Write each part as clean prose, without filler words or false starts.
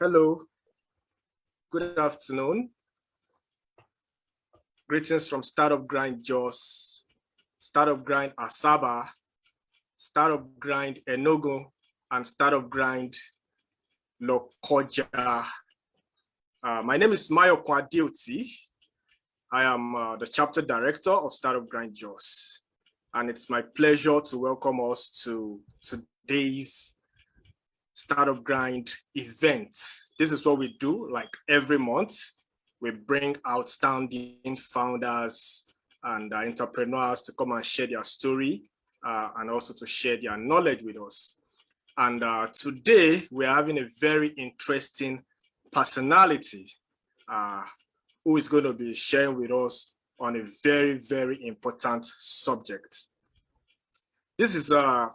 Hello, good afternoon. Greetings from Startup Grind Jos, Startup Grind Asaba, Startup Grind Enugu, and Startup Grind Lokoja. My name is Mayo Kwadioti. I am the chapter director of Startup Grind Jos, and it's my pleasure to welcome us to today's Startup Grind event. This is what we do like every month. We bring outstanding founders and entrepreneurs to come and share their story and also to share their knowledge with us. And today we're having a very interesting personality who is going to be sharing with us on a very, very important subject. This is a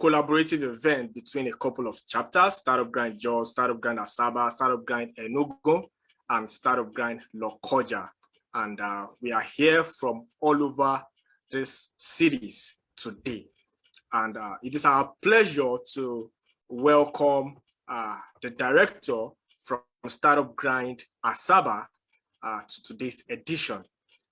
collaborative event between a couple of chapters: Startup Grind Jos, Startup Grind Asaba, Startup Grind Enugu, and Startup Grind Lokoja. And we are here from all over these cities today. And it is our pleasure to welcome the director from Startup Grind Asaba to today's edition.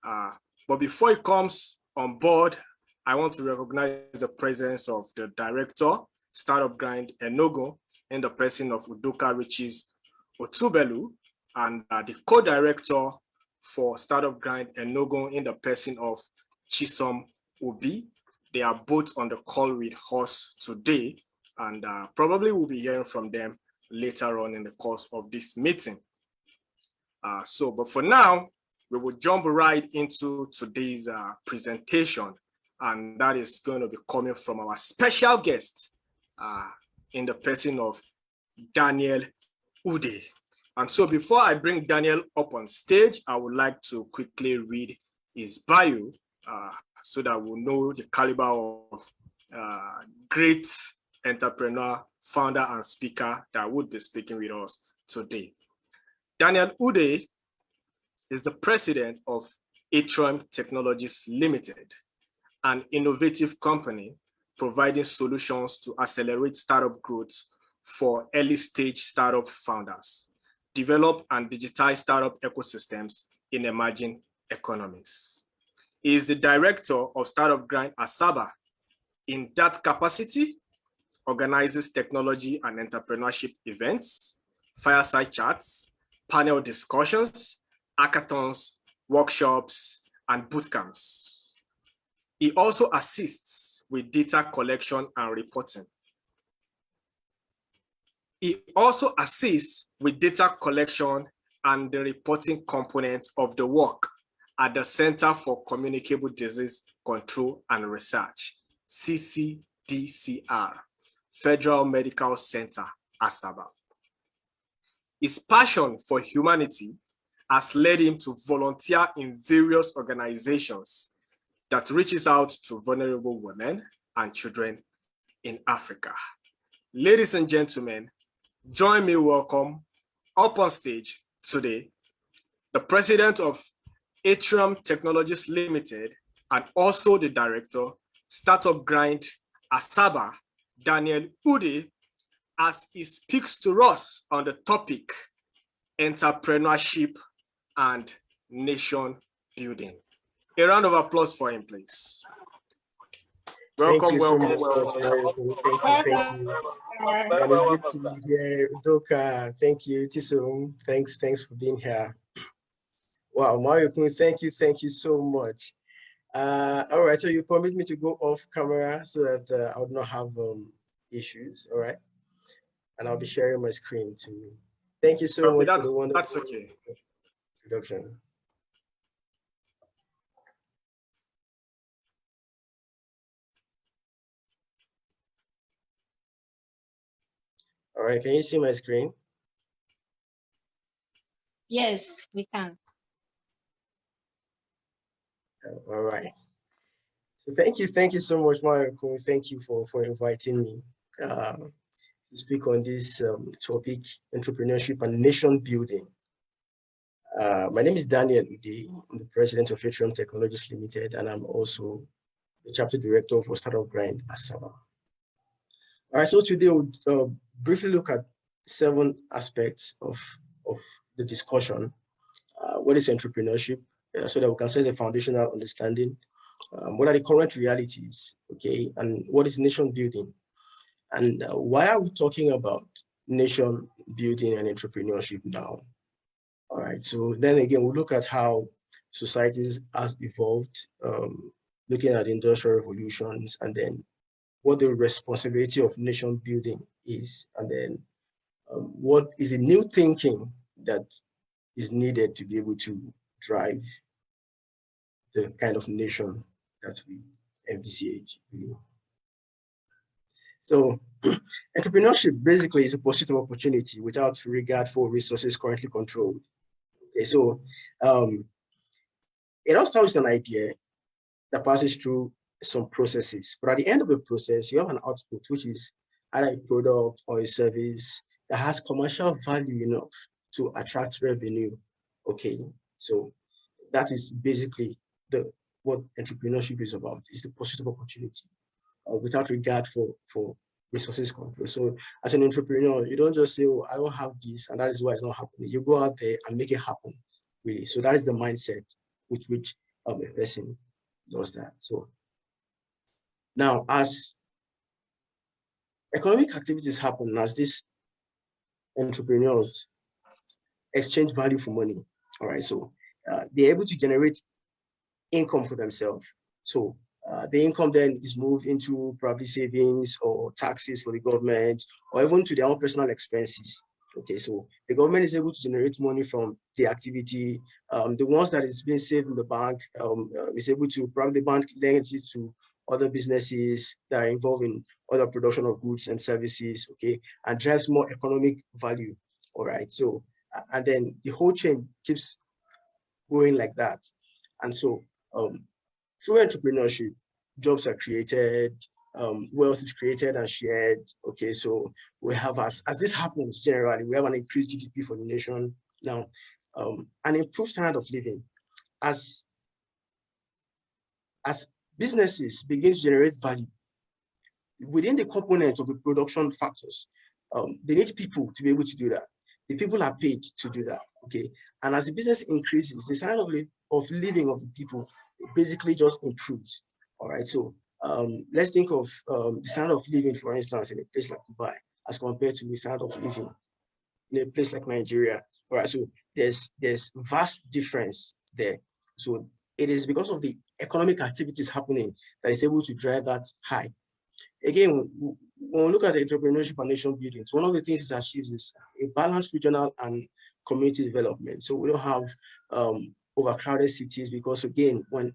But before he comes on board, I want to recognize the presence of the director, Startup Grind Enugu, in the person of Udoka Riches Otubelu, and the co-director for Startup Grind Enugu in the person of Chisom Ubi. They are both on the call with us today, and probably we'll be hearing from them later on in the course of this meeting. But for now, we will jump right into today's presentation. And that is going to be coming from our special guest in the person of Daniel Ude. And so before I bring Daniel up on stage, I would like to quickly read his bio so that we'll know the caliber of great entrepreneur, founder, and speaker that would be speaking with us today. Daniel Ude is the president of Atriom Technologies Limited, an innovative company providing solutions to accelerate startup growth for early stage startup founders, develop and digitize startup ecosystems in emerging economies. He is the director of Startup Grind Asaba. In that capacity, organizes technology and entrepreneurship events, fireside chats, panel discussions, hackathons, workshops, and bootcamps. He also assists with data collection and reporting. He also assists with data collection and the reporting components of the work at the Center for Communicable Disease Control and Research, CCDCR, Federal Medical Center, Asaba. His passion for humanity has led him to volunteer in various organizations that reaches out to vulnerable women and children in Africa. Ladies and gentlemen, join me welcome up on stage today, the president of Atriom Technologies Limited and also the director, Startup Grind Asaba, Daniel Ude, as he speaks to us on the topic, entrepreneurship and nation building. A round of applause for him, please. Welcome, welcome, welcome. Thank you. And it's good to be here. Udoka, thank you. Chisom, thanks for being here. Wow, Mario, thank you so much. All right, so you permit me to go off camera so that I would not have issues, all right? And I'll be sharing my screen too. Thank you so much for the wonderful that's okay. introduction. All right, can you see my screen? Yes, we can. All right. So thank you so much, Mario. Thank you for inviting me to speak on this topic, entrepreneurship and nation building. My name is Daniel Ude. I'm the president of Atriom Technologies Limited, and I'm also the chapter director for Startup Grind Asaba. All right, so today we'll briefly look at 7 aspects of the discussion. What is entrepreneurship? So that we can set a foundational understanding. What are the current realities? Okay, and what is nation building? And why are we talking about nation building and entrepreneurship now? All right, so then again, we'll look at how societies has evolved, looking at industrial revolutions, and then what the responsibility of nation building is, and then what is the new thinking that is needed to be able to drive the kind of nation that we envisage. So entrepreneurship basically is a pursuit of opportunity without regard for resources currently controlled. Okay, so it all starts with an idea that passes through some processes, but at the end of the process, you have an output, which is either a product or a service that has commercial value enough to attract revenue. Okay, so that is basically what entrepreneurship is about, is the pursuit of opportunity without regard for resources control. So as an entrepreneur, you don't just say, oh, I don't have this and that is why it's not happening. You go out there and make it happen, really. So that is the mindset with which a person does that. So now, as economic activities happen, as these entrepreneurs exchange value for money, all right, so they're able to generate income for themselves. So the income then is moved into probably savings or taxes for the government, or even to their own personal expenses. Okay, so the government is able to generate money from the activity. The ones that is being saved in the bank is able to, probably the bank lends it to other businesses that are involved in other production of goods and services, okay, and drives more economic value. All right, so and then the whole chain keeps going like that. And so through entrepreneurship, jobs are created, wealth is created and shared. Okay, so we have, as this happens generally, we have an increased GDP for the nation now, an improved standard of living. As businesses begin to generate value within the components of the production factors, they need people to be able to do that. The people are paid to do that, okay? And as the business increases, the standard of living of the people basically just improves, all right? So let's think of the standard of living, for instance, in a place like Dubai, as compared to the standard of living in a place like Nigeria, all right? So there's vast difference there. So it is because of the economic activities happening that is able to drive that high. Again, when we look at entrepreneurship and nation building, one of the things it achieves is a balanced regional and community development. So we don't have overcrowded cities, because again, when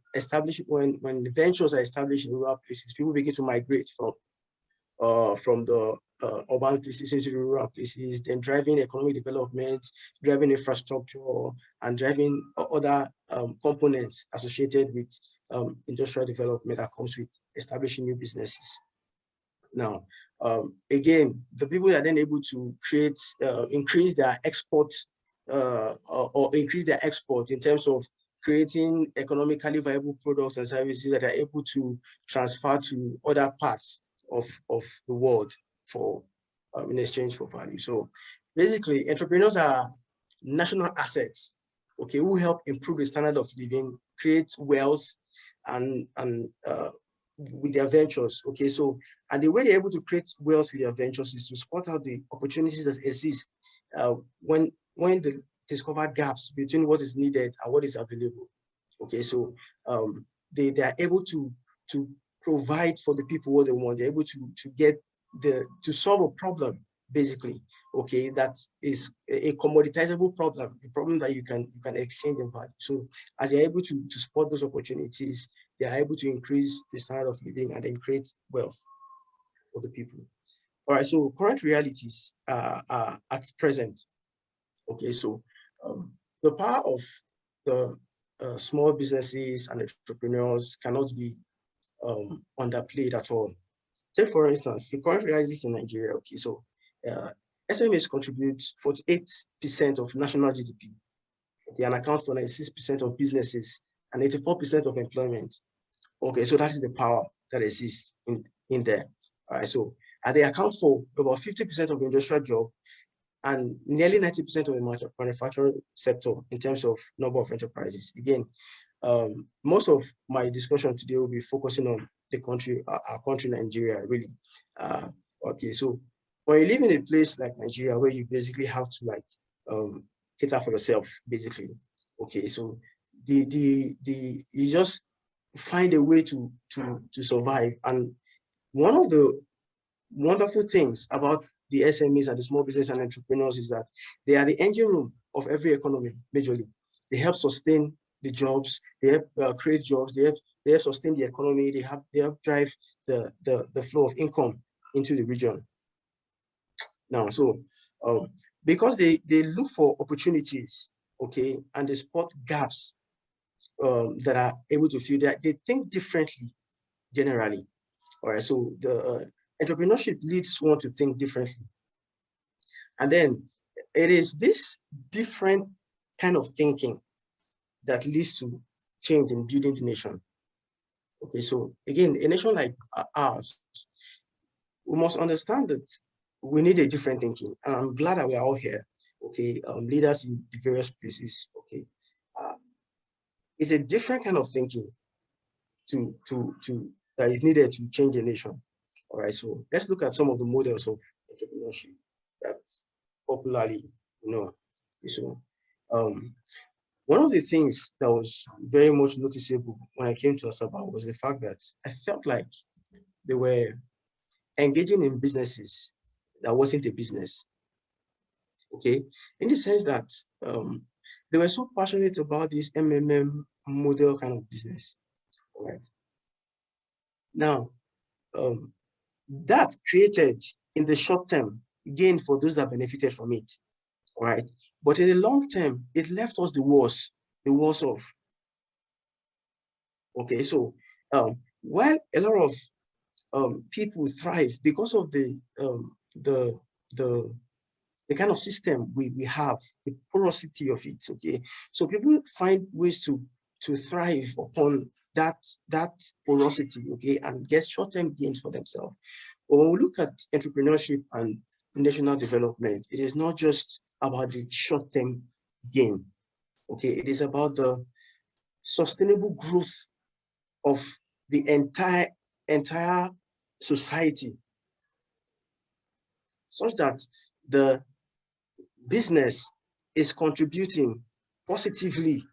ventures are established in rural places, people begin to migrate from the urban places into the rural places, then driving economic development, driving infrastructure, and driving other components associated with industrial development that comes with establishing new businesses. Now, again, the people are then able to create, increase their export, or increase their export in terms of creating economically viable products and services that are able to transfer to other parts of the world for in exchange for value. So basically, entrepreneurs are national assets, okay, who help improve the standard of living, create wealth, and with their ventures, okay? So, and the way they're able to create wealth with their ventures is to spot out the opportunities that exist when they discover gaps between what is needed and what is available, okay? So they are able to provide for the people what they want. They're able to solve a problem, basically, okay, that is a commoditizable problem, a problem that you can exchange in value. So as you're able to spot those opportunities, they are able to increase the standard of living and then create wealth for the people. All right, so current realities are at present. Okay, so the power of the small businesses and entrepreneurs cannot be underplayed at all. Take, for instance, the current realities in Nigeria. Okay, so SMEs contribute 48% of national GDP. Okay, and account for 96% of businesses and 84% of employment. Okay, so that is the power that exists in there. All right, so and they account for about 50% of industrial job and nearly 90% of the manufacturing sector in terms of number of enterprises. Again, most of my discussion today will be focusing on the country, our country, Nigeria, really. Okay, so when you live in a place like Nigeria, where you basically have to like cater for yourself, basically. Okay, so you just find a way to survive. And one of the wonderful things about the SMEs and the small business and entrepreneurs is that they are the engine room of every economy, majorly. They help sustain the jobs, they help create jobs, they help sustain the economy, they help drive the flow of income into the region. Now, so because they look for opportunities, okay, and they spot gaps that are able to fill that, they think differently generally. All right, so the entrepreneurship leads one to think differently. And then it is this different kind of thinking that leads to change in building the nation. Okay, so again, a nation like ours, we must understand that we need a different thinking. And I'm glad that we are all here, okay, leaders in the various places, okay. It's a different kind of thinking that is needed to change a nation. All right, so let's look at some of the models of entrepreneurship that's popularly known. So, one of the things that was very much noticeable when I came to Asaba was the fact that I felt like they were engaging in businesses that wasn't a business. Okay, in the sense that they were so passionate about this MMM model kind of business. All right. Now, that created in the short term gain for those that benefited from it, all right? But in the long term, it left us the worse off. Okay, so while a lot of people thrive because of the kind of system we have, the porosity of it, okay? So people find ways to thrive upon that porosity, okay, and get short-term gains for themselves. But when we look at entrepreneurship and national development, it is not just about the short-term gain, okay? It is about the sustainable growth of the entire society, such that the business is contributing positively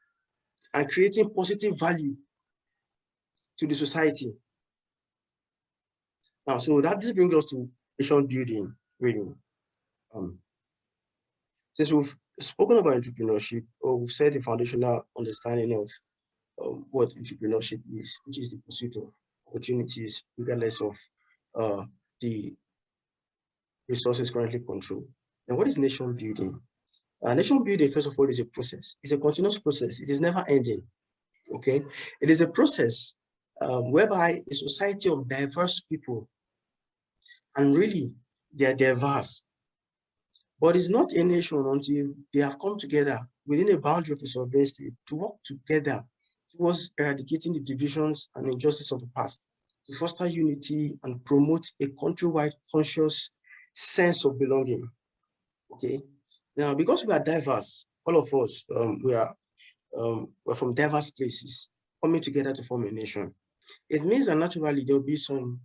and creating positive value to the society. Now, so this brings us to nation building, really. Since we've spoken about entrepreneurship, or we've said the foundational understanding of what entrepreneurship is, which is the pursuit of opportunities, regardless of the resources currently controlled. And what is nation building? Nation building, first of all, is a process. It's a continuous process. It is never ending, okay? It is a process whereby a society of diverse people, and really they are diverse, but it's not a nation until they have come together within a boundary of a sovereign state to work together towards eradicating the divisions and injustice of the past, to foster unity and promote a countrywide conscious sense of belonging, okay? Now, because we are diverse, all of us, we're from diverse places, coming together to form a nation. It means that naturally there'll be some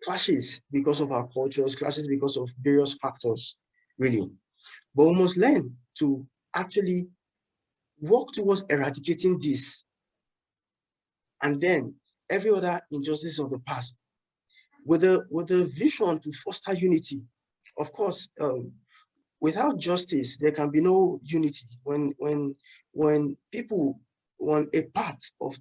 clashes because of our cultures, clashes because of various factors, really. But we must learn to actually work towards eradicating this, and then every other injustice of the past, with a vision to foster unity. Of course, without justice, there can be no unity. When people, when a part of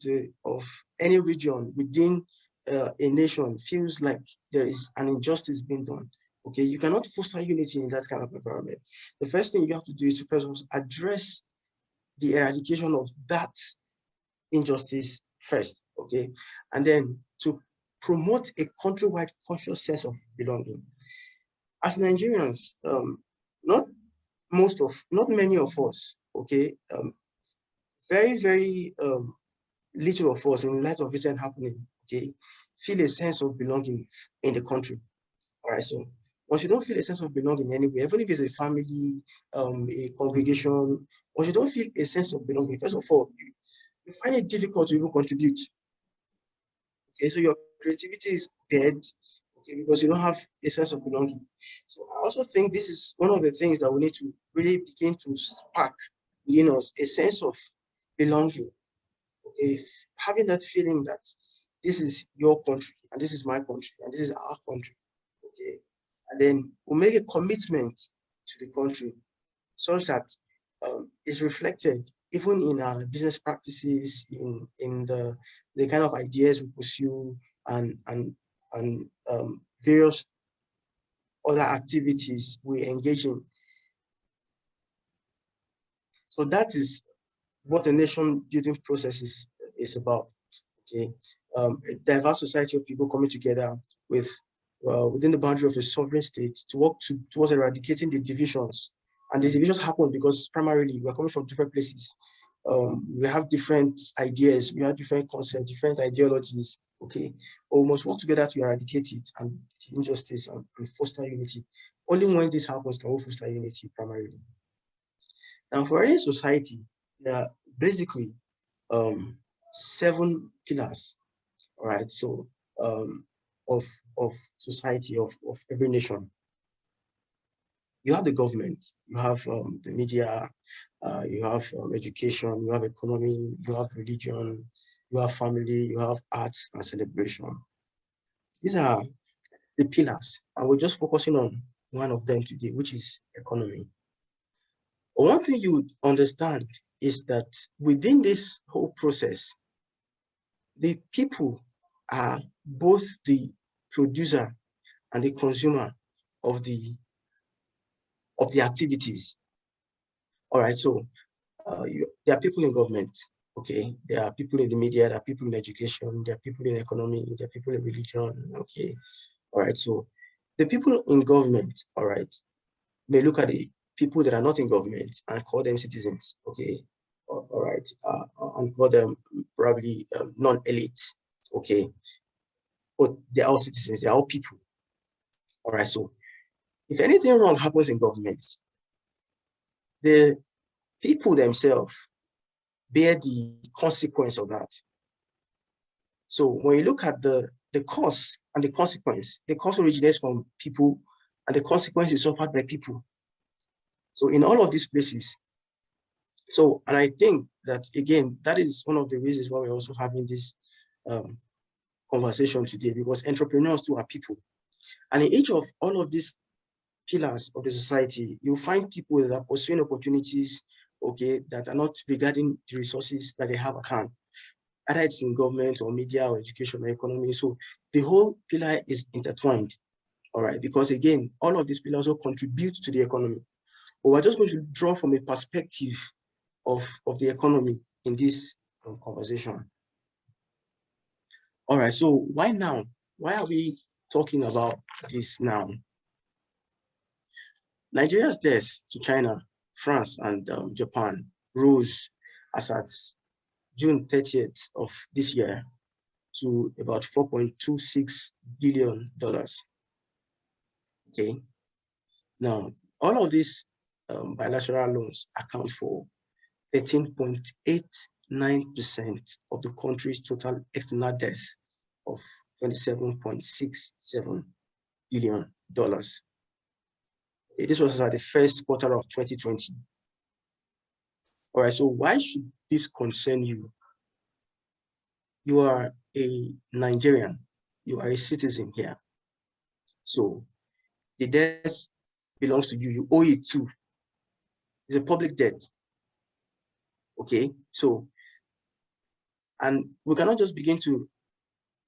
any region within a nation feels like there is an injustice being done, okay, you cannot foster unity in that kind of environment. The first thing you have to do is to first address the eradication of that injustice first, okay, and then to promote a countrywide conscious sense of belonging. As Nigerians, not many of us, okay, very little of us, in light of recent happening, okay, feel a sense of belonging in the country. All right, so once you don't feel a sense of belonging anywhere, even if it's a family, a congregation, once you don't feel a sense of belonging, first of all, you find it difficult to even contribute. Okay, so your creativity is dead, okay, because you don't have a sense of belonging. So I also think this is one of the things that we need to really begin to spark within us, a sense of belonging. Okay, having that feeling that this is your country and this is my country and this is our country. Okay, and then we'll make a commitment to the country such that it's reflected even in our business practices, in the kind of ideas we pursue, and various other activities we engage in. So that is what the nation building process is about. Okay, a diverse society of people coming together within the boundary of a sovereign state to work towards eradicating the divisions. And the divisions happen because primarily we're coming from different places. We have different ideas, we have different concepts, different ideologies. Okay, but we must work together to eradicate it and the injustice and foster unity. Only when this happens can we foster unity primarily. Now, for any society, there are basically 7 pillars. All right, so of society, of every nation. You have the government, you have the media, you have education, you have economy, you have religion, you have family, you have arts and celebration. These are the pillars, and we're just focusing on one of them today, which is economy. One thing you would understand is that within this whole process, the people are both the producer and the consumer of the activities. All right, so there are people in government, okay? There are people in the media, there are people in education, there are people in economy, there are people in religion, okay? All right, so the people in government, all right, may look at the people that are not in government and call them citizens, okay? All right, and call them probably non-elite, okay? But they're all citizens, they're all people. All right, so if anything wrong happens in government, the people themselves bear the consequence of that. So when you look at the cause and the consequence, the cause originates from people and the consequence is suffered by people. So in all of these places, so, and I think that, again, that is one of the reasons why we're also having this conversation today, because entrepreneurs too are people. And in each of all of these pillars of the society, you'll find people that are pursuing opportunities, okay, that are not regarding the resources that they have at hand, either it's in government or media or education or economy. So the whole pillar is intertwined, all right, because again, all of these pillars also contribute to the economy. But we're just going to draw from a perspective of the economy in this conversation. All right, so why now? Why are we talking about this now? Nigeria's debt to China, France, and Japan rose as at June 30th of this year to about $4.26 billion. Okay. Now, all of these bilateral loans account for 13.89% of the country's total external debt of $27.67 billion. This was at the first quarter of 2020. All right, so why should this concern you? You are a Nigerian, you are a citizen here. So the debt belongs to you, you owe it too. It's a public debt. Okay, so, and we cannot just begin to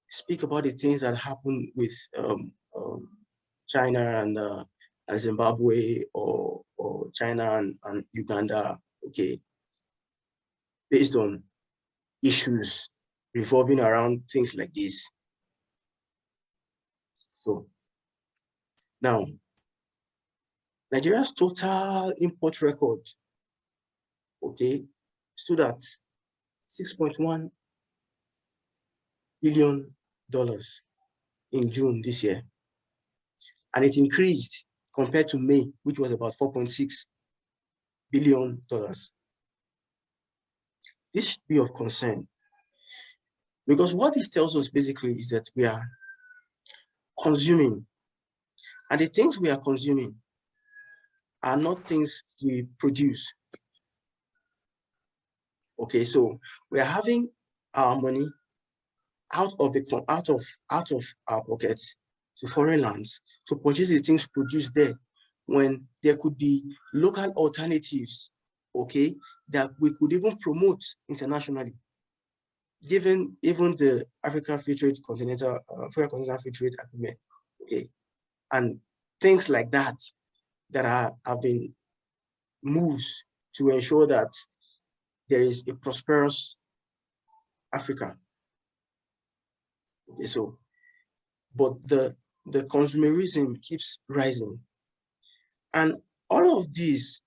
speak about the things that happen with China and Zimbabwe, or China and Uganda, okay, based on issues revolving around things like this. So now, Nigeria's total import record, okay, stood at $6.1 billion in June this year. and it increased compared to May, which was about $4.6 billion. This should be of concern, because what this tells us basically is that we are consuming, and the things we are consuming are not things we produce. Okay, so we are having our money out of our pockets to foreign lands to purchase the things produced there, when there could be local alternatives, okay, that we could even promote internationally, given even the Africa Free Trade Continental Free Trade Agreement, okay, and things like that have been moves to ensure that there is a prosperous Africa. Okay, so, but the consumerism keeps rising, and all of these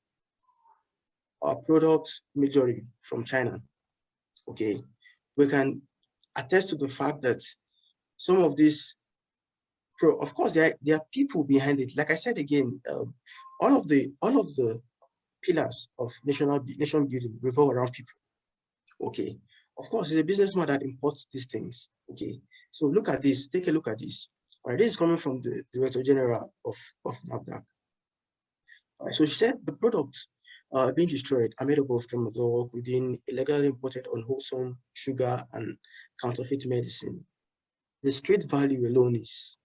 are products majorly from China. Okay, we can attest to the fact that some of these, of course, there are people behind it. Like I said again, all of the pillars of nation building revolve around people. Okay, of course, it's a businessman that imports these things. Okay, so look at this. Take a look at this. All right, this is coming from the Director General of NAFDAC. All right, so she said the products being destroyed are made up of tramadol, codeine, illegally imported unwholesome sugar, and counterfeit medicine. The street value alone is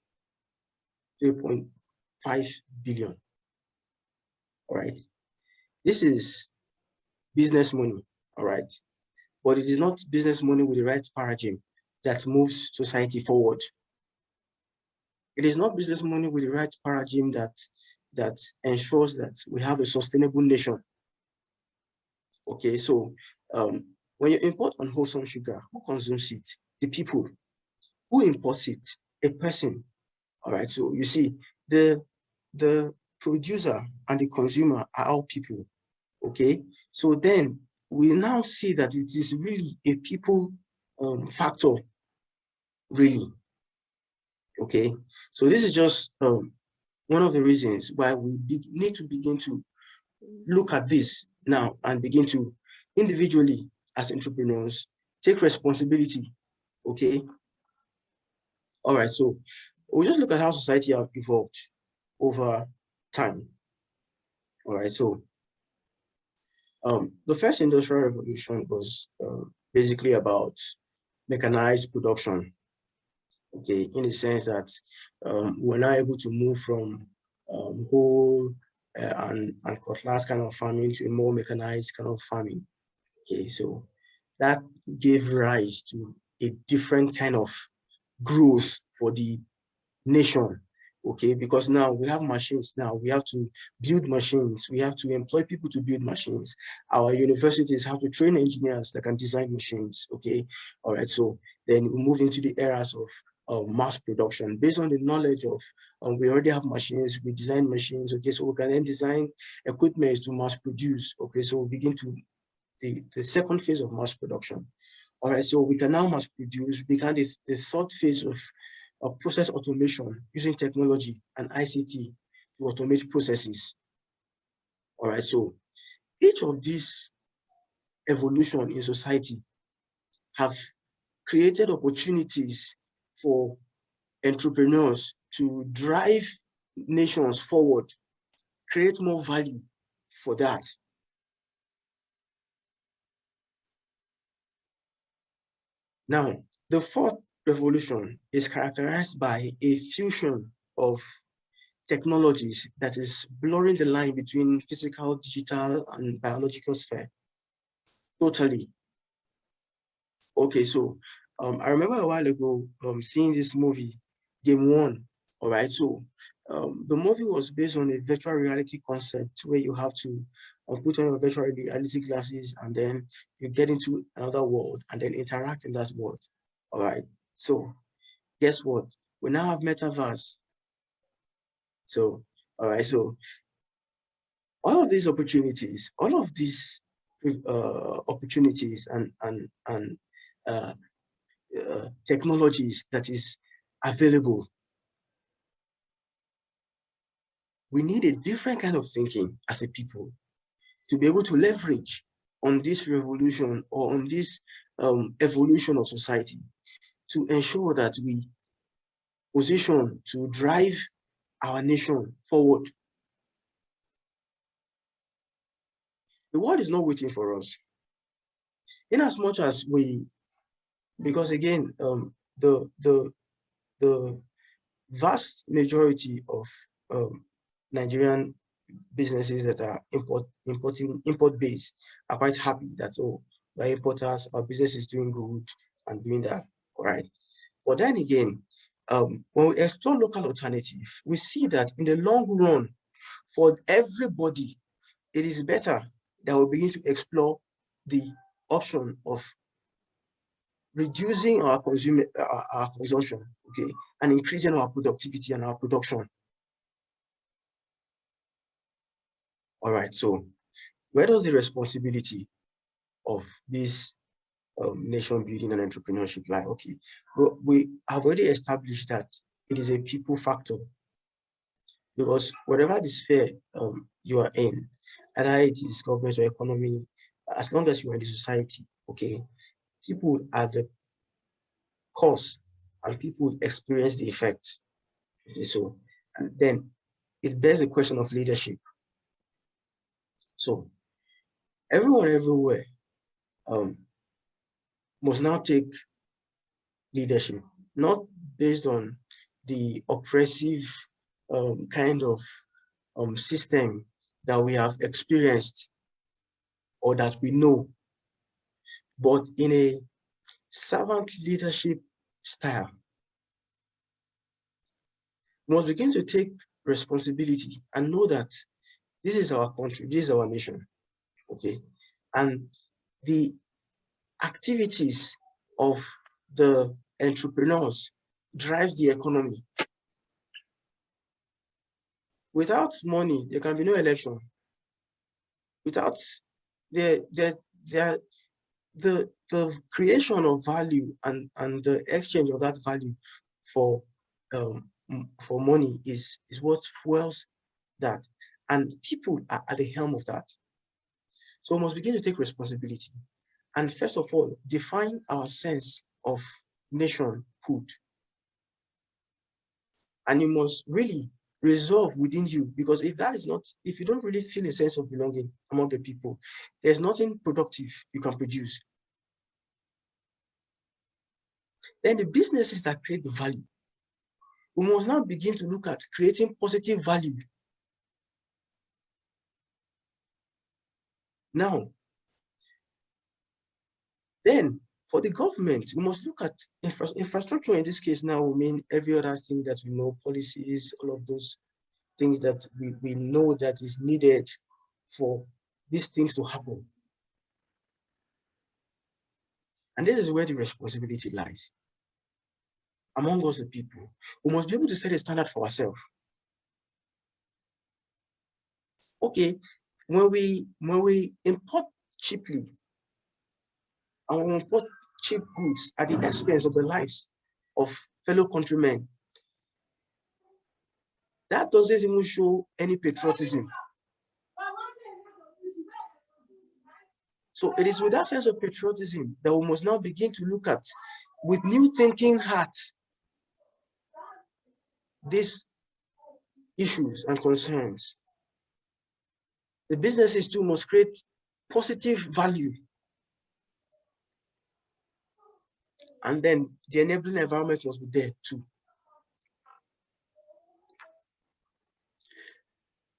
3.5 billion. All right, this is business money. All right, but it is not business money with the right paradigm that moves society forward. It is not business money with the right paradigm that ensures that we have a sustainable nation. Okay, so when you import unwholesome sugar, who consumes it? The people. Who imports it? A person. All right, so you see, the producer and the consumer are all people. Okay, so then we now see that it is really a people factor, really. Okay, so this is just one of the reasons why we need to begin to look at this now and begin to individually, as entrepreneurs, take responsibility. Okay, all right, so we'll just look at how society has evolved over time. All right, so the first industrial revolution was basically about mechanized production. Okay, in the sense that we're now able to move from whole and cutlass kind of farming to a more mechanized kind of farming. Okay, so that gave rise to a different kind of growth for the nation. Okay, because now we have machines. Now we have to build machines. We have to employ people to build machines. Our universities have to train engineers that can design machines. Okay, all right. So then we move into the eras of mass production based on the knowledge of we already have machines. We design machines. Okay, so we can then design equipment to mass produce. Okay, so we begin to the second phase of mass production. All right, so we can now mass produce. We can the third phase of process automation using technology and ICT to automate processes. All right, so each of these evolution in society have created opportunities for entrepreneurs to drive nations forward, create more value for that. Now, the fourth revolution is characterized by a fusion of technologies that is blurring the line between physical, digital, and biological sphere. Totally. Okay, so I remember a while ago seeing this movie, Game One. All right, so the movie was based on a virtual reality concept where you have to put on your virtual reality glasses and then you get into another world and then interact in that world. All right, so guess what? We now have metaverse. So, all right, so all of these opportunities, and technologies that is available we need a different kind of thinking as a people to be able to leverage on this revolution or on this evolution of society to ensure that we position to drive our nation forward. The world is not waiting for us. In as much as we, because again, the vast majority of Nigerian businesses that are import-based are quite happy that, oh, we're importers, our business is doing good and doing that, all right. But then again, when we explore local alternatives, we see that in the long run, for everybody, it is better that we begin to explore the option of reducing our consumption, okay, and increasing our productivity and our production. All right, so where does the responsibility of this nation building and entrepreneurship lie? Okay, well, we have already established that it is a people factor, because whatever the sphere you are in, either it is government or economy, as long as you are in the society, okay, people are the cause and people experience the effect. Okay, so and then it bears a question of leadership. So everyone everywhere must now take leadership, not based on the oppressive kind of system that we have experienced or that we know, but in a servant leadership style. We must begin to take responsibility and know that this is our country, this is our nation, okay? And the activities of the entrepreneurs drive the economy. Without money, there can be no election. Without the creation of value and the exchange of that value for money is what fuels that. And people are at the helm of that. So we must begin to take responsibility. And first of all, define our sense of nationhood. And you must really resolve within you, because if that is not, if you don't really feel a sense of belonging among the people, there's nothing productive you can produce. Then the businesses that create the value, we must now begin to look at creating positive value. Now, then for the government, we must look at infrastructure. In this case now, we mean every other thing that we know, policies, all of those things that we know that is needed for these things to happen. And this is where the responsibility lies. Among us, the people, we must be able to set a standard for ourselves. Okay, when we import cheaply and we import cheap goods at the expense of the lives of fellow countrymen, that doesn't even show any patriotism. So it is with that sense of patriotism that we must now begin to look at, with new thinking hearts, these issues and concerns. The businesses too must create positive value. And then the enabling environment must be there too.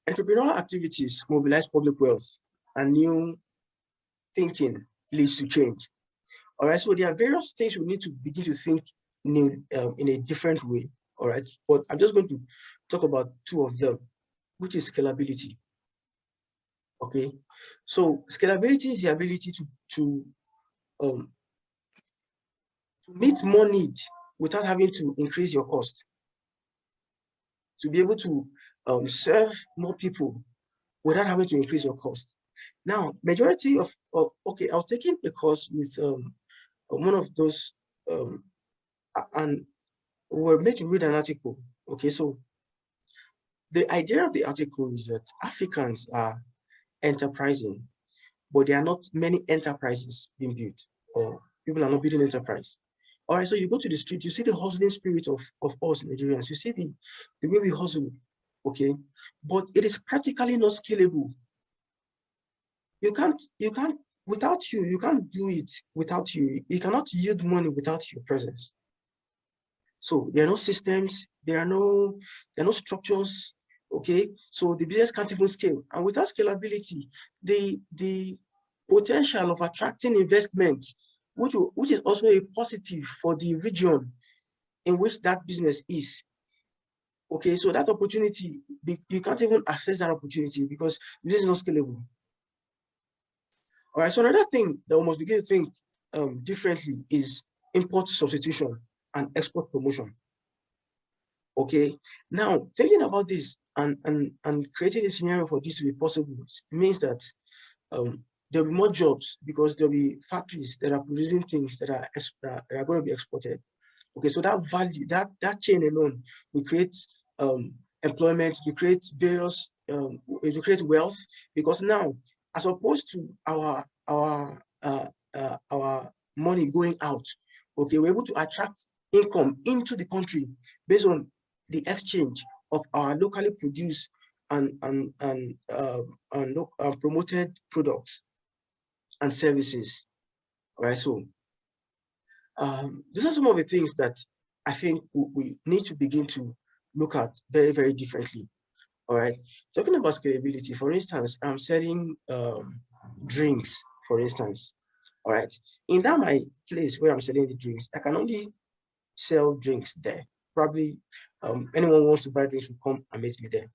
Entrepreneurial activities mobilize public wealth, and new thinking leads to change. All right, so there are various things we need to begin to think new, in a different way. All right, but I'm just going to talk about two of them, which is scalability. Okay, so scalability is the ability to meet more need without having to increase your cost, to be able to serve more people without having to increase your cost. Now, majority of okay, I was taking a course with one of those, and we were made to read an article. Okay, so the idea of the article is that Africans are enterprising, but there are not many enterprises being built, or people are not building enterprise. All right, so you go to the street, you see the hustling spirit of us Nigerians, you see the way we hustle, okay? But it is practically not scalable. You can't, without you, you can't do it without you. You cannot yield money without your presence. So there are no systems, there are no structures, okay? So the business can't even scale. And without scalability, the potential of attracting investment, which is also a positive for the region in which that business is. Okay, so that opportunity, you can't even access that opportunity because this is not scalable. All right, so another thing that we must begin to think differently is import substitution and export promotion. Okay, now thinking about this and creating a scenario for this to be possible means that there'll be more jobs because there'll be factories that are producing things that are going to be exported. Okay, so that value, that chain alone will create employment, will create various, it will create wealth, because now, as opposed to our money going out, okay, we're able to attract income into the country based on the exchange of our locally produced and promoted products and services. All right, so these are some of the things that I think we need to begin to look at very, very differently. All right, talking about scalability, for instance, I'm selling drinks, for instance. All right, in that my place where I'm selling the drinks, I can only sell drinks there. Probably anyone who wants to buy drinks will come and meet me there.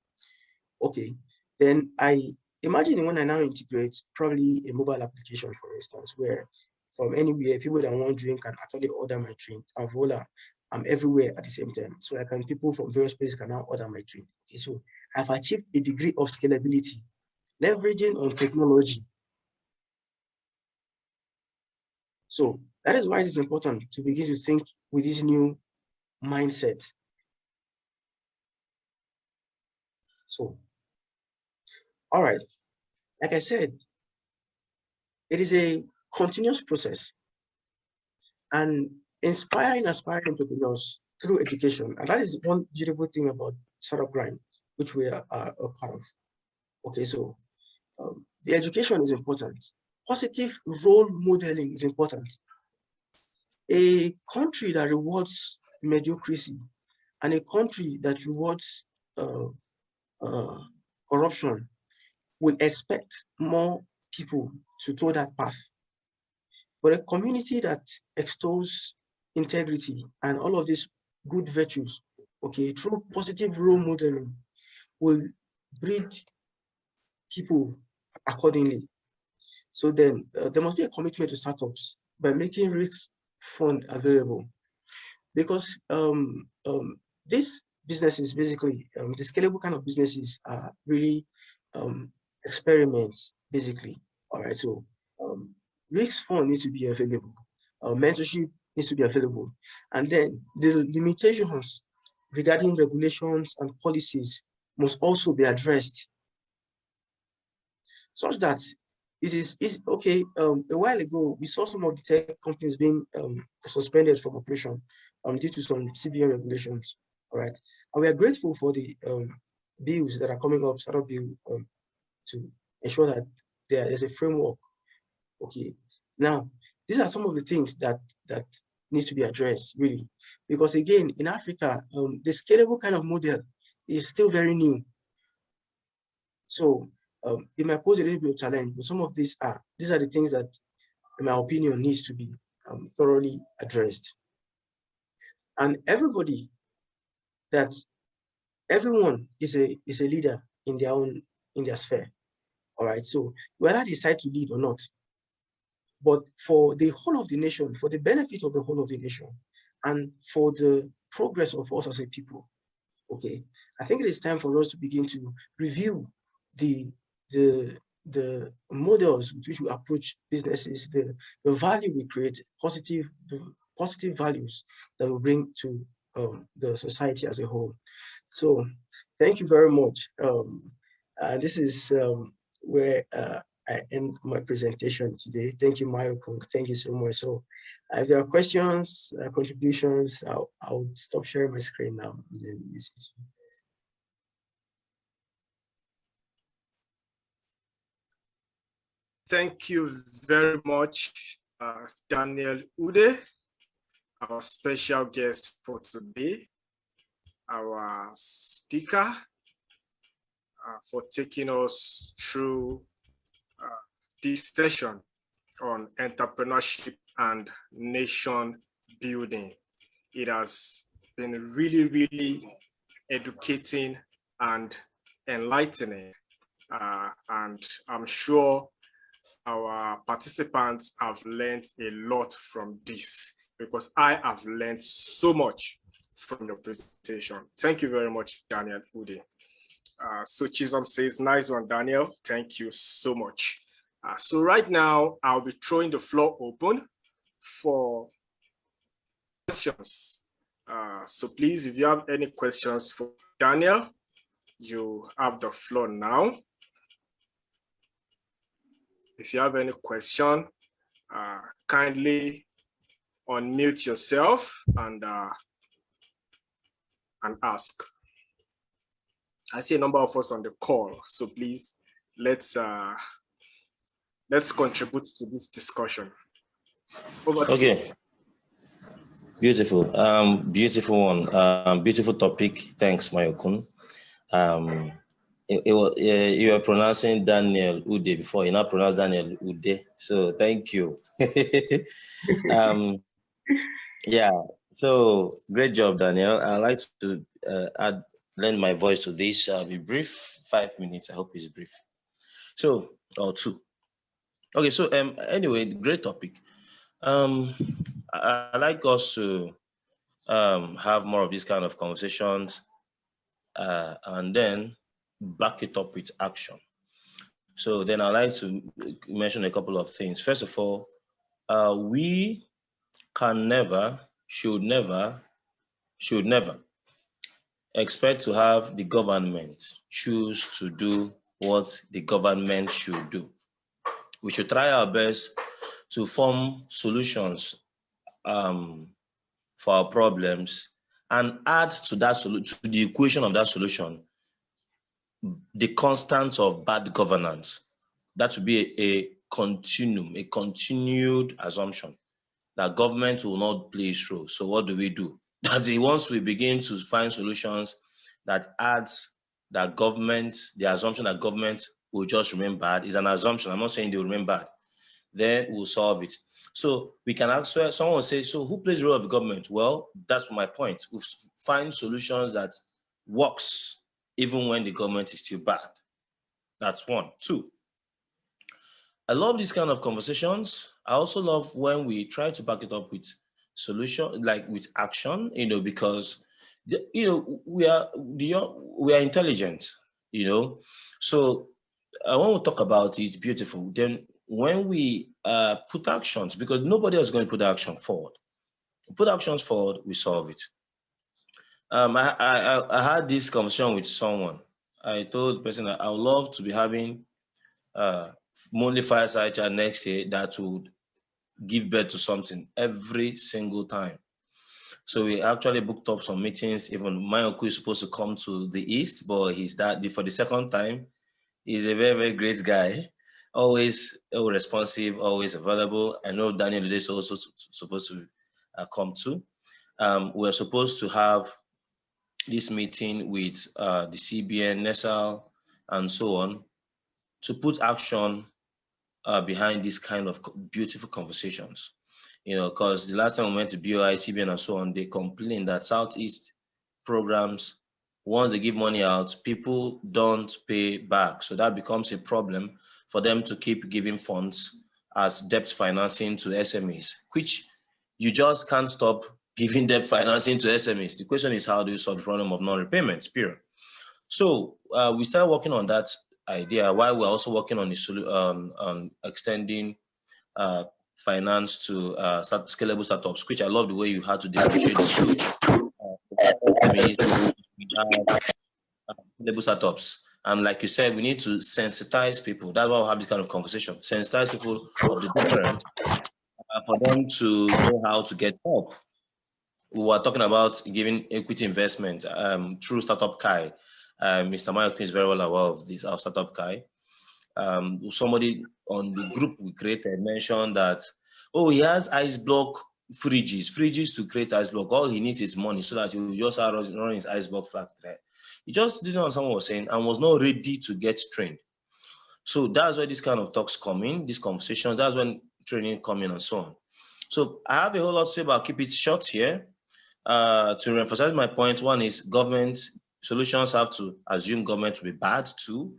Okay, then I imagine when I now integrate probably a mobile application, for instance, where from anywhere, people that want drink can actually order my drink, and voila, I'm everywhere at the same time. So people from various places can now order my drink. Okay, so I've achieved a degree of scalability, leveraging on technology. So that is why it is important to begin to think with this new mindset. So, all right, like I said, it is a continuous process, and inspiring aspiring entrepreneurs through education. And that is one beautiful thing about Startup Grind, which we are a part of. Okay, so the education is important. Positive role modeling is important. A country that rewards mediocrity and a country that rewards corruption will expect more people to toe that path. But a community that extols integrity and all of these good virtues, okay, through positive role modeling, will breed people accordingly. So then there must be a commitment to startups by making risk fund available, because these businesses, basically, the scalable kind of businesses are really experiments, basically. All right, so risk fund needs to be available, mentorship needs to be available, and then the limitations regarding regulations and policies must also be addressed, such that it is okay. A while ago, we saw some of the tech companies being suspended from operation due to some CBN regulations. All right, and we are grateful for the bills that are coming up, startup bill, to ensure that there is a framework. Okay, now these are some of the things that needs to be addressed, really, because again, in Africa, the scalable kind of model is still very new. So it might pose a little bit of challenge, but some of these are the things that, in my opinion, needs to be thoroughly addressed. And everyone is a leader in their sphere. All right, so whether they decide to lead or not, but for the whole of the nation, for the benefit of the whole of the nation, and for the progress of us as a people, okay, I think it is time for us to begin to review the models with which we approach businesses, the value we create, the positive values that we bring to the society as a whole. So thank you very much. This is where I end my presentation today. Thank you, Mayoko. Thank you so much. So if there are questions, contributions, I'll stop sharing my screen now and then listen to you. Thank you very much, Daniel Ude, our special guest for today, our speaker, for taking us through this session on entrepreneurship and nation building. It has been really, really educating and enlightening. And I'm sure our participants have learned a lot from this, because I have learned so much from your presentation. Thank you very much, Daniel Ude. So Chisholm says, nice one, Daniel. Thank you so much. So right now, I'll be throwing the floor open for questions. So please, if you have any questions for Daniel, you have the floor now. If you have any question, kindly unmute yourself and ask. I see a number of us on the call, so please let's contribute to this discussion. Okay. Beautiful. Beautiful one. Beautiful topic. Thanks, Mayokun. You were pronouncing Daniel Ude before. You now pronounce Daniel Ude. So thank you. Yeah. So great job, Daniel. I'd like to lend my voice to this. I'll be brief. 5 minutes. I hope it's brief. So, or 2. Okay. So anyway, great topic. I like us to have more of these kind of conversations and then back it up with action. So then I'd like to mention a couple of things. First of all, we can never, should never expect to have the government choose to do what the government should do. We should try our best to form solutions for our problems and add to that to the equation of that solution the constant of bad governance. That would be a continuum, a continued assumption that government will not play its role. So what do? That once we begin to find solutions that adds that government, the assumption that government will just remain bad is an assumption. I'm not saying they will remain bad. Then we'll solve it. So we can actually, someone will say, so who plays the role of the government? Well, that's my point. We find solutions that works even when the government is still bad. That's 1. 2, I love these kind of conversations. I also love when we try to back it up with solution, like with action, because we are intelligent, So when we talk about it, it's beautiful. Then when we put actions, because nobody else is going to put action forward. Put actions forward, we solve it. I had this conversation with someone. I told the person that I would love to be having monthly fireside chat next year that would give birth to something every single time. So we actually booked up some meetings. Even my uncle is supposed to come to the East, but he's for the second time. He's a very, very great guy. Always responsive, always available. I know Daniel Ude is also supposed to come too. We're supposed to have this meeting with the CBN, NESAL, and so on, to put action behind this kind of beautiful conversations. Because the last time we went to BOI, CBN, and so on, they complained that Southeast programs, once they give money out, people don't pay back. So that becomes a problem for them to keep giving funds as debt financing to SMEs, which you just can't stop giving debt financing to SMEs. The question is, how do you solve the problem of non-repayments, period? So we started working on that idea while we're also working on on extending finance to scalable startups, which I love the way you had to differentiate the economies, we have label startups. And like you said, we need to sensitize people. That's why we have this kind of conversation. Sensitize people of the difference for them to know how to get help. We were talking about giving equity investment through Startup Kai. Mr. Mayokun is very well aware of this, our Startup Kai. Somebody on the group we created mentioned that, oh, he has ice block fridges to create ice block. All he needs is money so that he will just start running his ice block factory. He just didn't know what someone was saying and was not ready to get trained. So that's where this kind of talks come in, this conversation, that's when training come in and so on. So I have a whole lot to say, but I'll keep it short here. To emphasize my point, one is government solutions have to assume government to be bad too.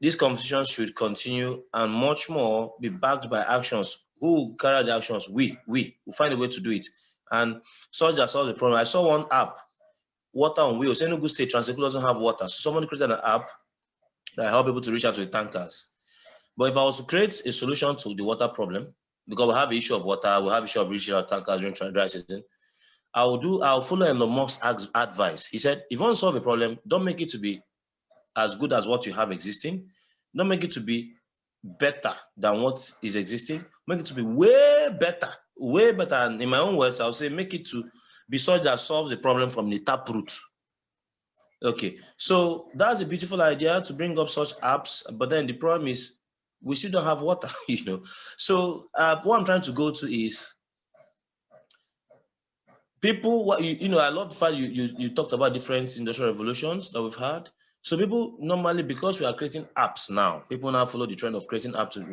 This conversation should continue and much more be backed by actions. Who carry the actions? We find a way to do it. And such that solves the problem. I saw one app, Water on Wheels. Enugu State Transico doesn't have water. So someone created an app that help people to reach out to the tankers. But if I was to create a solution to the water problem, because we have the issue of water, we have the issue of reaching out tankers during dry season, I'll follow Elon Musk's advice. He said, if you want to solve a problem, don't make it to be as good as what you have existing. Don't make it to be better than what is existing. Make it to be way better, way better. And in my own words, I'll say make it to be such that solves the problem from the taproot. Okay, so that's a beautiful idea to bring up such apps, but then the problem is we still don't have water, you know. So what I'm trying to go to is people, I love the fact you talked about different industrial revolutions that we've had. So people normally, because we are creating apps now, people now follow the trend of creating apps to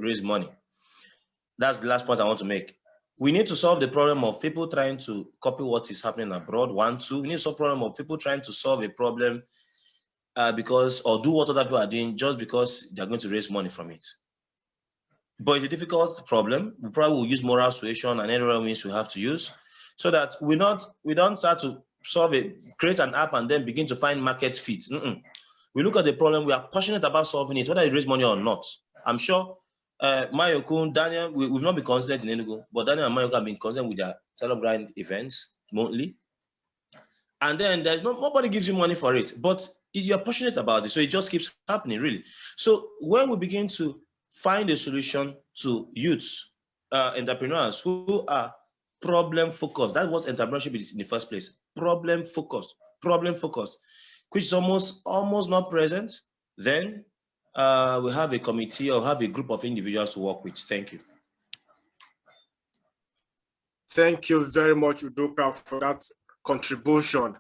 raise money. That's the last point I want to make. We need to solve the problem of people trying to copy what is happening abroad. 1, 2, we need to solve the problem of people trying to solve a problem or do what other people are doing just because they're going to raise money from it. But it's a difficult problem. We probably will use moral suasion and any other means we have to use so that we don't start to create an app and then begin to find market fit. We look at the problem, we are passionate about solving it, whether it raise money or not. I'm sure Mayokun, Daniel, we've not been consistent in Enugu, but Daniel and Mayokun have been consistent with their Startup Grind events monthly. And then there's nobody gives you money for it, but you're passionate about it, so it just keeps happening, really. So when we begin to find a solution to youths, entrepreneurs who are problem focused, that's what entrepreneurship is in the first place. Problem focused, which is almost not present, then we have a committee or have a group of individuals to work with. Thank you. Thank you very much, Udoka, for that contribution.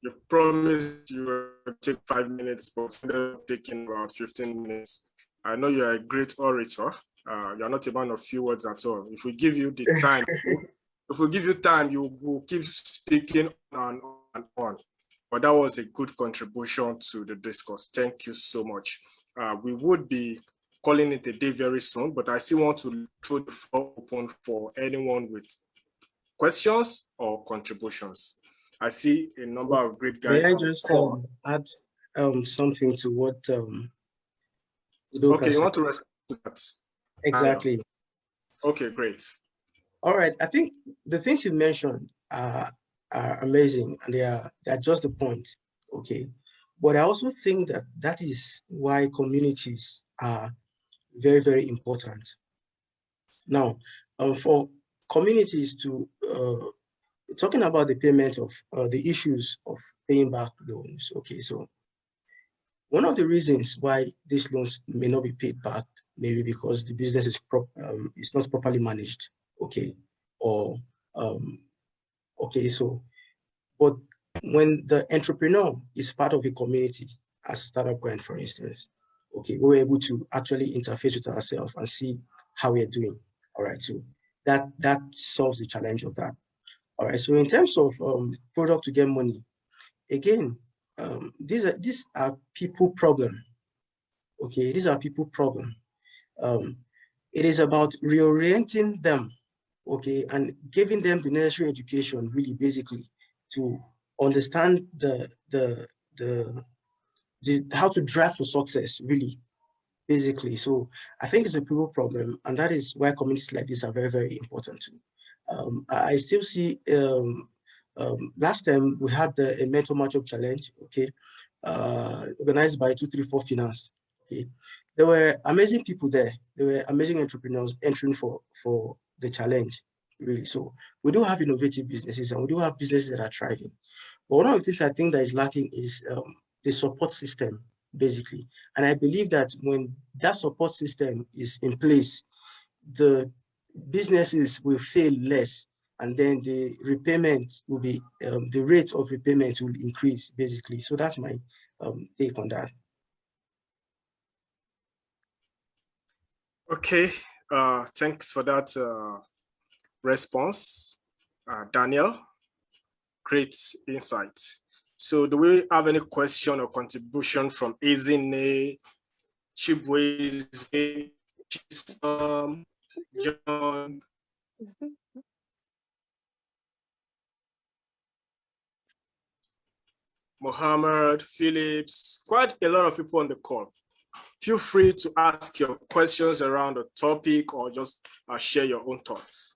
You promised you will take 5 minutes, but ended up taking about 15 minutes. I know you're a great orator. You're not a man of few words at all. If we give you the time, you will keep speaking on and on. But that was a good contribution to the discourse. Thank you so much. We would be calling it a day very soon, but I still want to throw the floor open for anyone with questions or contributions. I see a number of great guys. May I just add something to what Udoka Okay, you want to respond to that? Exactly. Okay, great. All right. I think the things you mentioned are amazing, and they are just the point. Okay. But I also think that is why communities are very, very important. Now, for communities to talking about the payment of the issues of paying back loans. Okay, so one of the reasons why these loans may not be paid back maybe because the business is not properly managed. Okay, or okay, so but when the entrepreneur is part of a community, as Startup Grind, for instance, okay, we're able to actually interface with ourselves and see how we are doing. All right, so that solves the challenge of that. All right, so in terms of product to get money, again, these are people problem. Okay, these are people problem. It is about reorienting them, okay, and giving them the necessary education, really, basically, to understand how to drive for success, really, basically. So I think it's a people problem, and that is why communities like this are very, very important too. I still see Last time we had a mentor matchup challenge, okay, organized by 234 Finance. Okay. There were amazing people there. There were amazing entrepreneurs entering for the challenge, really. So we do have innovative businesses and we do have businesses that are thriving. But one of the things I think that is lacking is the support system, basically. And I believe that when that support system is in place, the businesses will fail less, and then the repayment will be, the rate of repayment will increase, basically. So that's my take on that. Okay, thanks for that response, Daniel. Great insight. So do we have any question or contribution from Ezine, Chibweze, Chisom, John? Mohammed, Phillips, quite a lot of people on the call. Feel free to ask your questions around the topic or just share your own thoughts.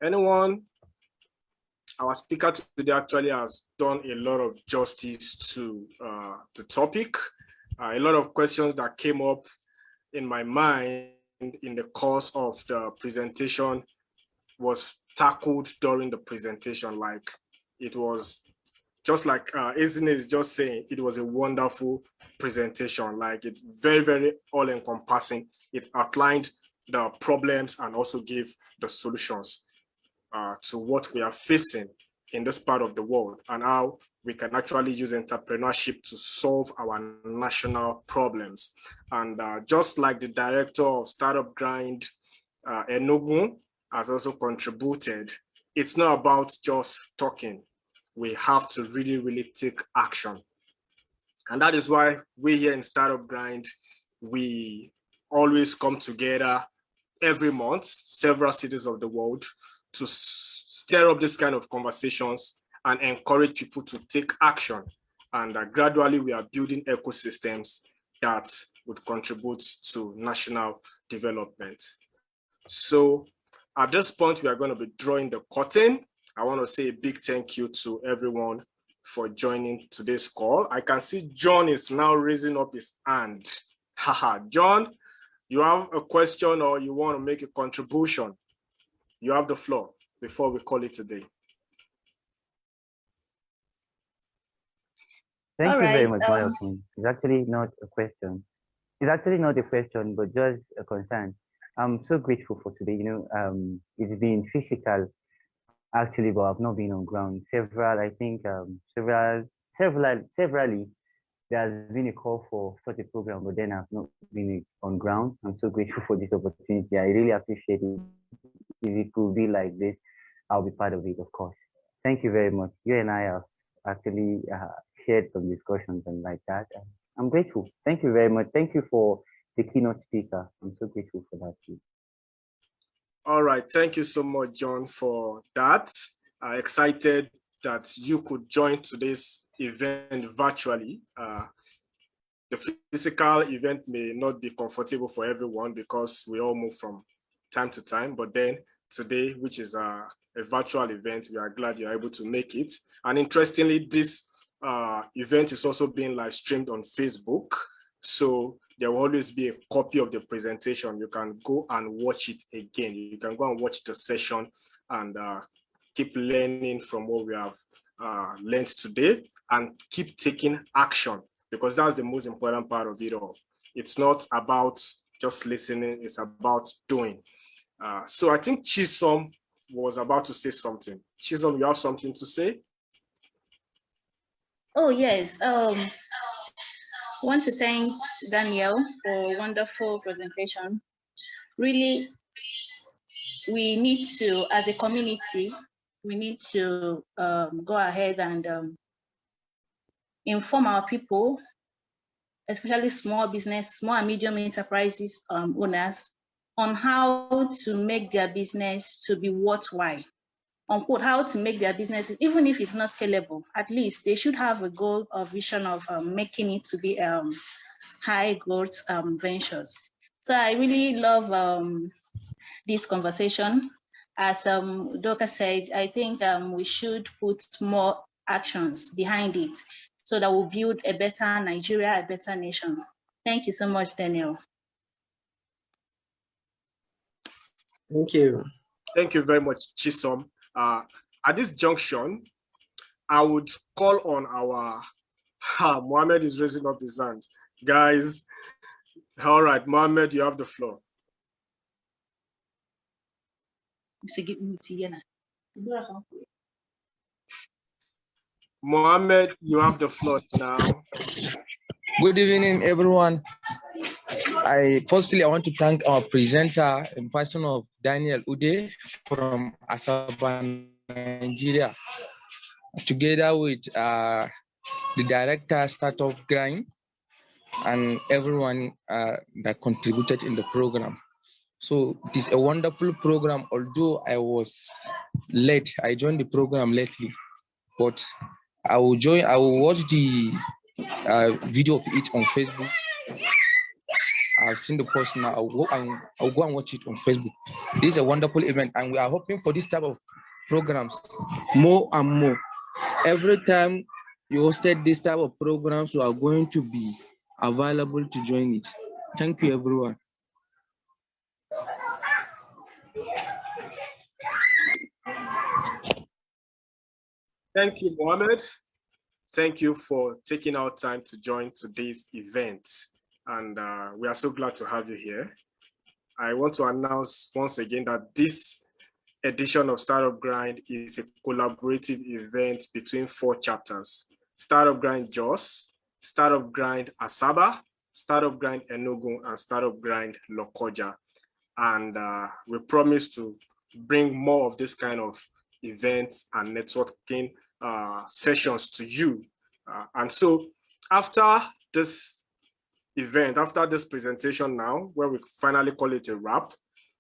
Anyone? Our speaker today actually has done a lot of justice to the topic. A lot of questions that came up in my mind in the course of the presentation was tackled during the presentation. Like it was just like Ezine is just saying, it was a wonderful presentation. Like it's very, very all-encompassing. It outlined the problems and also gave the solutions to what we are facing in this part of the world and how we can actually use entrepreneurship to solve our national problems. And just like the director of Startup Grind, Enugu, has also contributed, it's not about just talking. We have to really, really take action. And that is why we here in Startup Grind, we always come together every month, several cities of the world, to stir up this kind of conversations and encourage people to take action. And gradually we are building ecosystems that would contribute to national development. So at this point, we are going to be drawing the curtain. I want to say a big thank you to everyone for joining today's call. I can see John is now raising up his hand. Haha, John, you have a question or you want to make a contribution? You have the floor before we call it a day. Thank you very much, Malcolm. It's actually not a question. It's actually not a question, but just a concern. I'm so grateful for today. You know, it's been physical, actually, but I've not been on ground. Severally, there has been a call for such a program, but then I've not been on ground. I'm so grateful for this opportunity. I really appreciate it. If it could be like this, I'll be part of it, of course. Thank you very much. You and I have actually shared some discussions and like that. I'm grateful. Thank you very much. Thank you for the keynote speaker. I'm so grateful for that too. All right. Thank you so much, John, for that. I'm excited that you could join today's event virtually. The physical event may not be comfortable for everyone because we all move from time to time, but then today, which is a virtual event, we are glad you're able to make it. And interestingly, this event is also being live streamed on Facebook. So there will always be a copy of the presentation. You can go and watch it again. You can go and watch the session and keep learning from what we have learned today and keep taking action, because that's the most important part of it all. It's not about just listening, it's about doing. So I think Chisom was about to say something. Chisom, you have something to say? Oh, yes. I want to thank Daniel for a wonderful presentation. Really, we need to, as a community, we need to go ahead and inform our people, especially small business, small and medium enterprises owners, on how to make their business to be worthwhile, unquote, how to make their business, even if it's not scalable, at least they should have a goal or vision of making it to be high growth ventures. So I really love this conversation. as Doka said, I think we should put more actions behind it so that we'll build a better Nigeria, a better nation. Thank you so much, Daniel. Thank you. Thank you very much, Chisom. At this junction, I would call on our, Mohammed is raising up his hand. Guys, all right, Mohammed, you have the floor. Mohammed, you have the floor now. Good evening, everyone. I want to thank our presenter in person of Daniel Ude from Asaba, Nigeria, together with the director, Startup Grind, and everyone that contributed in the program. So it is a wonderful program. Although I was late, I joined the program lately, but I will watch the video of it on Facebook. I've seen the post now. I'll go and watch it on Facebook. This is a wonderful event, and we are hoping for this type of programs more and more. Every time you hosted this type of programs, we are going to be available to join it. Thank you, everyone. Thank you, Mohammed. Thank you for taking our time to join today's event. And we are so glad to have you here. I want to announce once again that this edition of Startup Grind is a collaborative event between 4 chapters: Startup Grind Jos, Startup Grind Asaba, Startup Grind Enugu, and Startup Grind Lokoja. And we promise to bring more of this kind of events and networking sessions to you. And so after this event, after this presentation now, where we finally call it a wrap,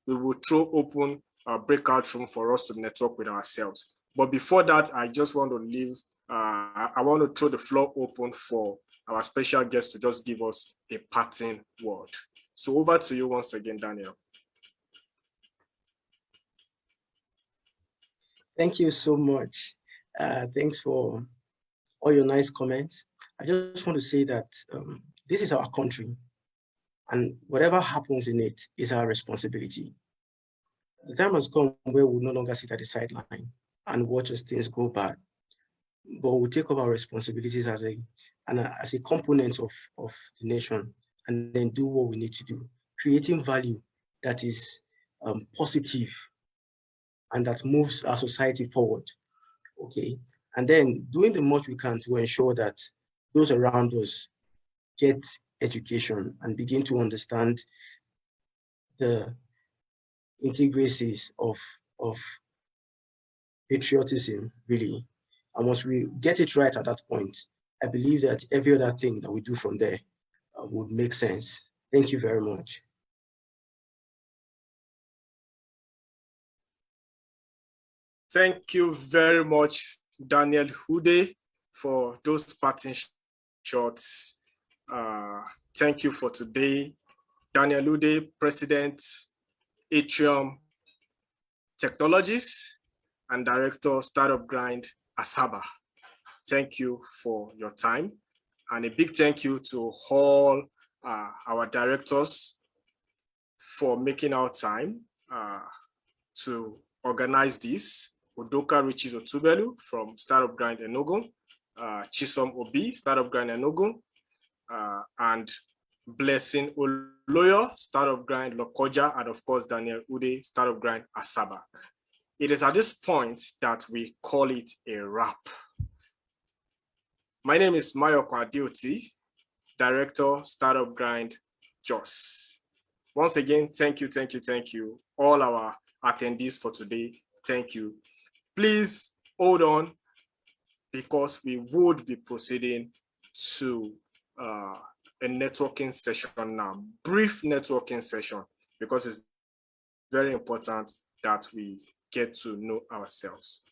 we will throw open a breakout room for us to network with ourselves. But before that, I just want to leave, I want to throw the floor open for our special guest to just give us a parting word. So over to you once again, Daniel. Thank you so much. Thanks for all your nice comments. I just want to say that this is our country, and whatever happens in it is our responsibility. The time has come where we'll no longer sit at the sideline and watch as things go bad, but we'll take up our responsibilities as a component of the nation, and then do what we need to do, creating value that is positive and that moves our society forward. Okay, and then doing the much we can to ensure that those around us get education and begin to understand the intricacies of patriotism, really. And once we get it right at that point, I believe that every other thing that we do from there would make sense. Thank you very much. Thank you very much, Daniel Ude, for those parting shots. Thank you for today. Daniel Ude, President, Atriom Technologies, and Director, Startup Grind Asaba. Thank you for your time. And a big thank you to all our directors for making our time to organize this. Udoka Richie Otubelu from Startup Grind Enugu, Chisom Obi, Startup Grind Enugu, and Blessing Oloyo, Startup Grind Lokoja, and of course, Daniel Ude, Startup Grind Asaba. It is at this point that we call it a wrap. My name is Mayokwa Dioti, Director, Startup Grind Jos. Once again, thank you, all our attendees for today. Thank you. Please hold on, because we would be proceeding to a networking session now, brief networking session, because it's very important that we get to know ourselves.